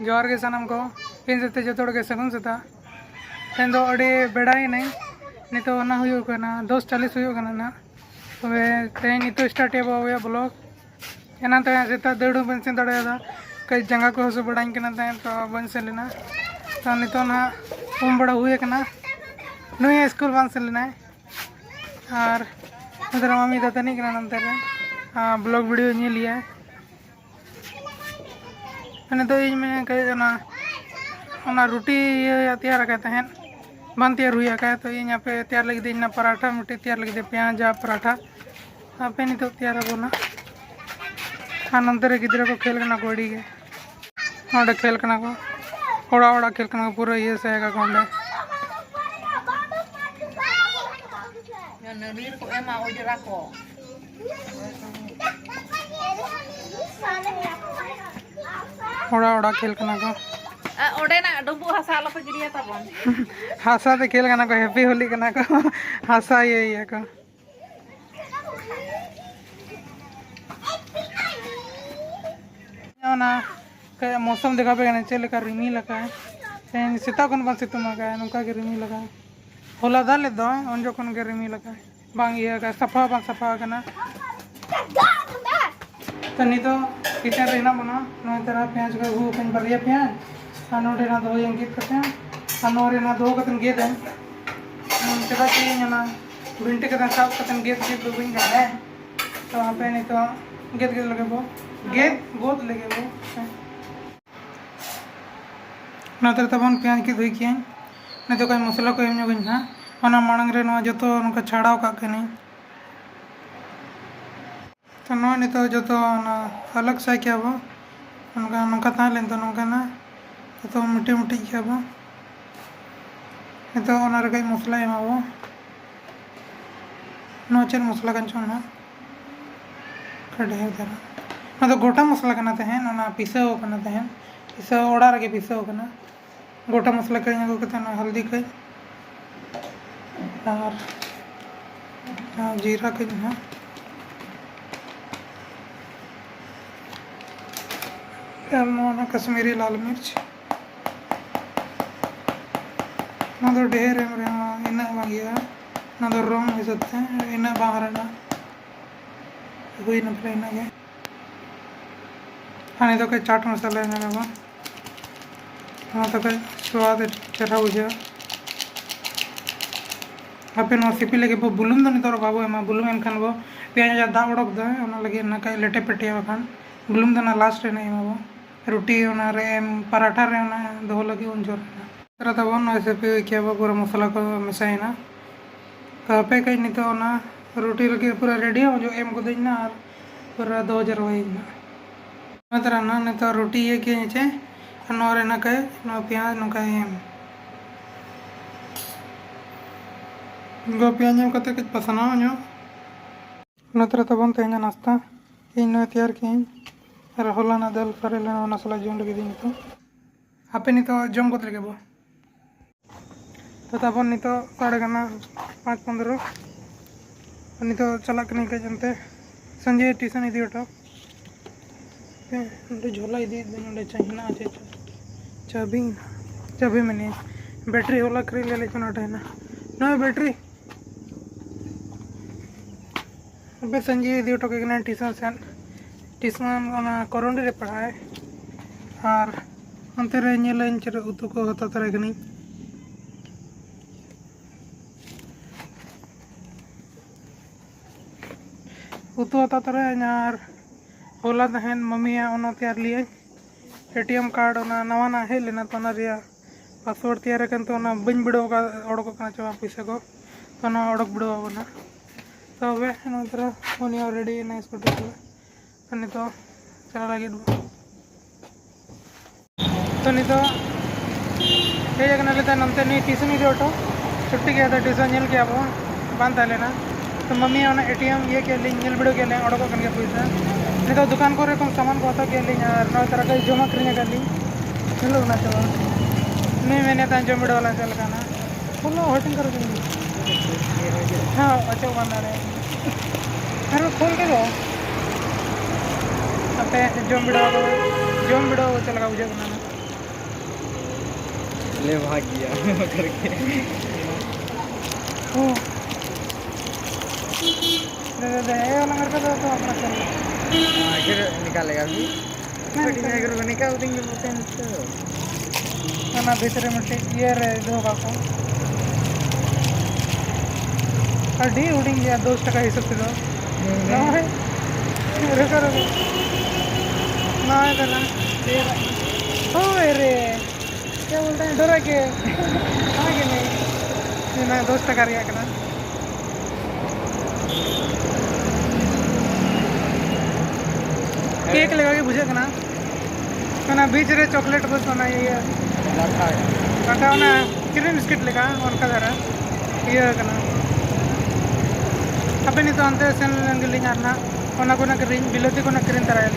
जोहार के सानाम को इन सते जो के सगुन सता तेन दो अड़ी बेड़ाई नहीं नितो ना हुयो कना 10:40 हुयो कना ना तबे तेन नितो स्टार्ट एबो हुयो ब्लॉग एना ते सेता दड़ू बन से दड़ेदा कई जंगा को हसु बड़ाई कना ते तो बन से लेना तो नितो ना उम बड़ा हुए कना नुई स्कूल बन से लेना और उधर मम्मी तो तनी कना नंतर ब्लॉग वीडियो नी लिया मैंने तो इन में कई ना रोटी तैयार करते हैं बन तैयार हुई है तो इन पे तैयार लगे इन पराठा मिट्टी तैयार लगे प्याज पराठा पे नित तैयार बोना नंतर गिद्रा को खेल करना को अड़ी के खेल करना को ओड़ा खेल करना को पूरा ये से को ओड़ा खेल करना को ओडे ना डुबु हासा आलो पे गिरिया तबन हासा ते खेल करना को हैप्पी होली करना को हासा ये को ना के मौसम देखा पे चल का रिमी लगा है सीता कौन बन सितुम का नुका के रिमी लगा होला दाले दो उन जो कौन के रिमी लगा बांग ये का सफा बन सफा करना तो नहीं तो किचन रहना बना नौ तरह प्याज का वो कहीं बढ़िया प्याज नोटे ना दो ये करते हैं नोरे ना दो कतन गेद है चला चाहिए ना भिंटी कतन साफ कतन गेद के दो बिंग है तो वहाँ पे नहीं तो गेद लगे वो गेद गोद लगे वो ना तो तबन प्याज की धोई किया नहीं तो कहीं मसाला को एम जोगिन ना ओना मांग रे ना जो तो उनका छाड़ाव का के नहीं तो नहीं तो जो तो ना अलग सा क्या वो उनका नौका था लेन तो नौका ना तो मिट्टी मिट्टी क्या वो तो ओना कई मसला एमा वो नोचर मसला का चुना कड़े उधर ना तो गोटा मसला करना है ना पीसा हो करना है पीसा ओड़ा रखे पीसा हो करना गोटा मसला करेंगे को कहते हैं हल्दी कई और जीरा कई ना ना कश्मीरी लाल मिर्च ना तो ढेर है इन गया ना तो रोंग हो सकते हैं इन बाहर ना हुई ना फिर इन गए हाँ तो कई चाट मसाला है हाँ तो कई स्वाद चढ़ा बुझा आपे ना सिपी लगे वो बुलुम तो नहीं तो बाबू एम बुलुम एम खान वो प्याज दा उड़क दो लगे ना कई लेटे पेटे खान बुलुम तो ना लास्ट ना वो रोटी एम पराठा रे दो लगे उन जोर तरह तब ऐसे पे क्या पूरा मसाला को मिसाइना तो पे कहीं नहीं तो ना रोटी लगे पूरा रेडी हो जो एम को देना और पूरा 2000 वही तरह ना नहीं तो रोटी ये किए नीचे नोरे ना कहे नो प्याज नो कहे एम गो प्याज एम कते कुछ पसंद हो जो न तरह तब तेना नाश्ता इन तैयार किए और होला ना दल सारे लेना ना सला जोन लगे दी तो आपे नहीं तो जम को लगे वो तो तब नहीं तो साढ़े गाना 5:15 नहीं तो चला नहीं कह जानते संजय ट्यूशन इदी उठा झोला इदी चाहिए ना अच्छे चाबी में नहीं बैटरी होला करी ले लेकिन उठा ना ना बैटरी अबे संजय इदी उठा के ट्यूशन ट्यूशन कोरोंडी रे पढ़ाए और अंते रे नेलें चर उतु को हता तरह कनी उतु हता तरह यार होला तहन मम्मी ओना तैयार लिए एटीएम कार्ड ओना नवा ना हे लेना तो ना रिया पासवर्ड तैयार कन तो ना बन बिड़ो का ओडको का चवा पैसा को तो ना ओडक बिड़ो बना तो वे ना तरह ओनी ऑलरेडी ना स्कूटी को नहीं तो चला लगे तो नहीं तो ये जगह लेता नमते नहीं ट्यूशन ही ऑटो छुट्टी गया था ट्यूशन झेल के वो बांध लेना तो मम्मी एटीएम ये के लिए बिड़ो के लिए ओडको कन के पैसा नहीं तो दुकान को कम सामान को हता के लिए यार नौ तरह का जमा करने का ली चलो ना चलो नहीं मैंने तो जम बिड़ो वाला चल का ना बोलो होटिंग करो हाँ अच्छा बना रहे अरे खोल के दो पे जम बिड़ो चल का बुझे बनाना ले भाग गया करके। ओ दे ये वाला मेरे को दो तो अपना चल आखिर निकालेगा अभी नहीं अगर वो निकाल देंगे वो पेन तो ना भीतर में ये रे दो बाको अड़ी उड़िंग गया 2 टका हिसाब से दो ना है रुको रुको ना इधर ना ओ रे क्या बोलते हैं डरा के आगे नहीं ये ना 2 टका रिया करना केक लगा के बुझे करना ना बीच रे चॉकलेट बस बना ये रखा ना क्रीम बिस्किट लेगा उनका जरा ये करना अबे नहीं तो अंते सेन लेंगे ना ओना को ना क्रीम बिलोती को ना क्रीम तरह है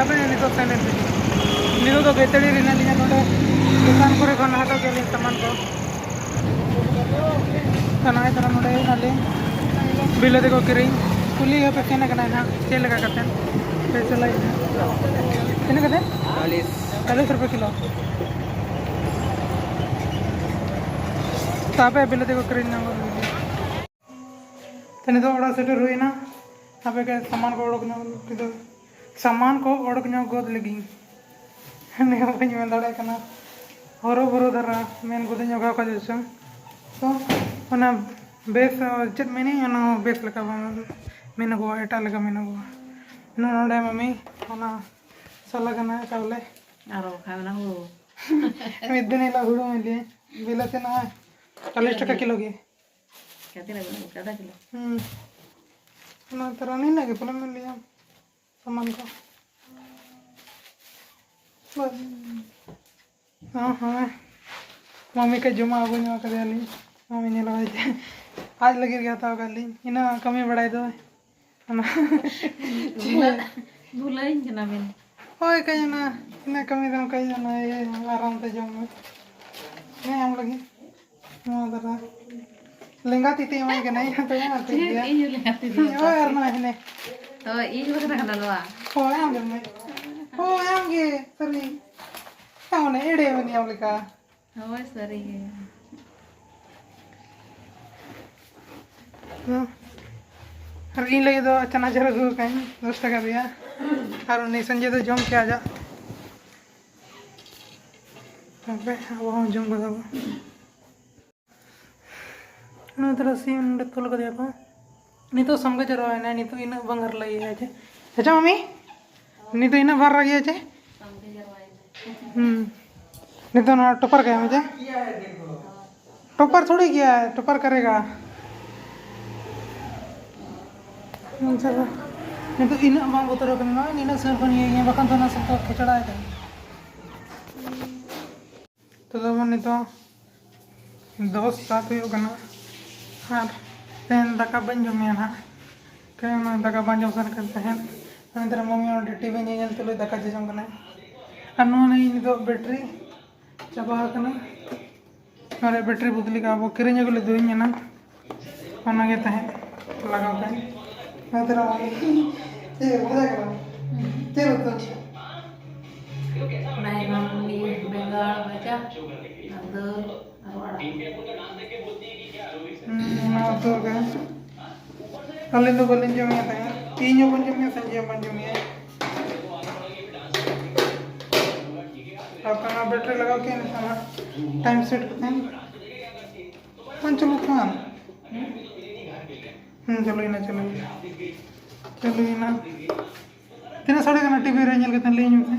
अबे नहीं तो सेन नहीं तो बेतड़ी रिना लिया नोटे दुकान को रखना है तो के लिए सामान को करना है तरह नोटे नाले बिलोती को क्रीम कुली है पे केना करना है ना तेल लगा करते हैं पैसे लगे कितने कहते हैं 40 रुपये किलो तापे बिल देखो करीन ना तने तो बड़ा सेटर हुई ना तापे के सामान को ओडक न तो सामान को ओडक न गोद लगी ने बनी में दड़े कना हरो बरो दरा मेन गोद न का जैसे तो ओना बेस चेत मेनी ओना बेस लका मेन को एटा लगा मेन को नोडे मम्मी ओना सला कना चावले आरो खाना हो मिद्दने ला हुड़ो में लिए बिलते ना 40 टका किलो के कहते लगे आधा किलो ना तरह नहीं लगे पलम में लिया सामान को बस हाँ हाँ मम्मी का जुमा आगू जुमा कर दिया मम्मी ने लगाई आज लगे गया था कल इना कमी बढ़ाई दो है ना भुलाई के ना मैंने ओए कहीं ना इना कमी दम कहीं ना ये आराम से जाऊँ नहीं हम लगे मुआदरा लेंगा तीती मैं के नहीं तो यार तीत दिया ये लेती थी ओ यार ना है तो ये जो करना करना लो ओ यार मैं ओ यार के सरी क्या होने एड़े में नहीं लिखा हो सरी और इन लगे तो चना चरा को कहीं 10 टका दिया और नहीं संजय तो जम के आ जा अबे अब हम जम को दबो ना तरह से इन तोल को देखो नहीं तो समझ रहा है ना नहीं तो इन बंगर लगी है जे अच्छा मम्मी नहीं तो इन भर रही है जे नहीं तो ना टोपर गया मुझे टोपर थोड़ी किया है टोपर करेगा चलो नहीं तो इन मांग उतर कर ना इन सर बन ये बकन तो ना सब तो खिचड़ा है तो नहीं तो दोस्त साथ हुई होगा ना हाँ तेन दाका बन जमे ना कहीं दाका बन जम सन करते हैं हमें तेरा मम्मी और टीवी नहीं चलते लोग दाका जम करना और नो नहीं तो बैटरी चाबा करना और बैटरी बुदली का वो किरण जो ले दो ही ना होना के तहे लगा के मैं तेरा मम्मी ये मजा करो तेरे तो नहीं मम्मी बेंगाल बचा अंदर ना तो क्या कल तो बोलें जो मैं था तीन जो बन जो मैं संजय बन जो मैं आपका ना बैटरी लगा के ना टाइम सेट करते हैं कौन चलो कौन चलो ही ना चलो ही ना तेरा साढ़े का ना टीवी रेंजल के तन ले यूँ थे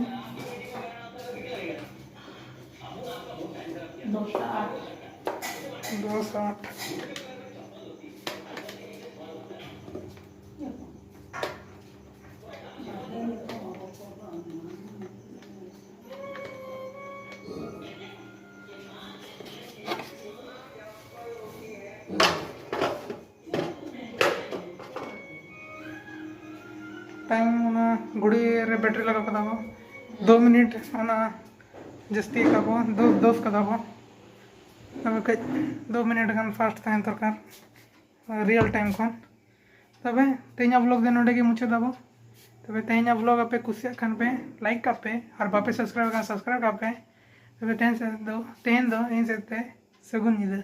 260 टाइम ना गुड़ी रे बैटरी लगा कदा 2 मिनट ना जस्ती का वो दोस्त कदा वो तब कई 2 मिनट गन फास्ट तहन दरकार रियल टाइम खन तबे तेना ब्लॉग दे नोडे के मुचे दाबो तबे तेना ब्लॉग आपे कुसिया खान पे लाइक का पे और बापे सब्सक्राइब का पे तबे तेन से दो इन सेते सगुन निदा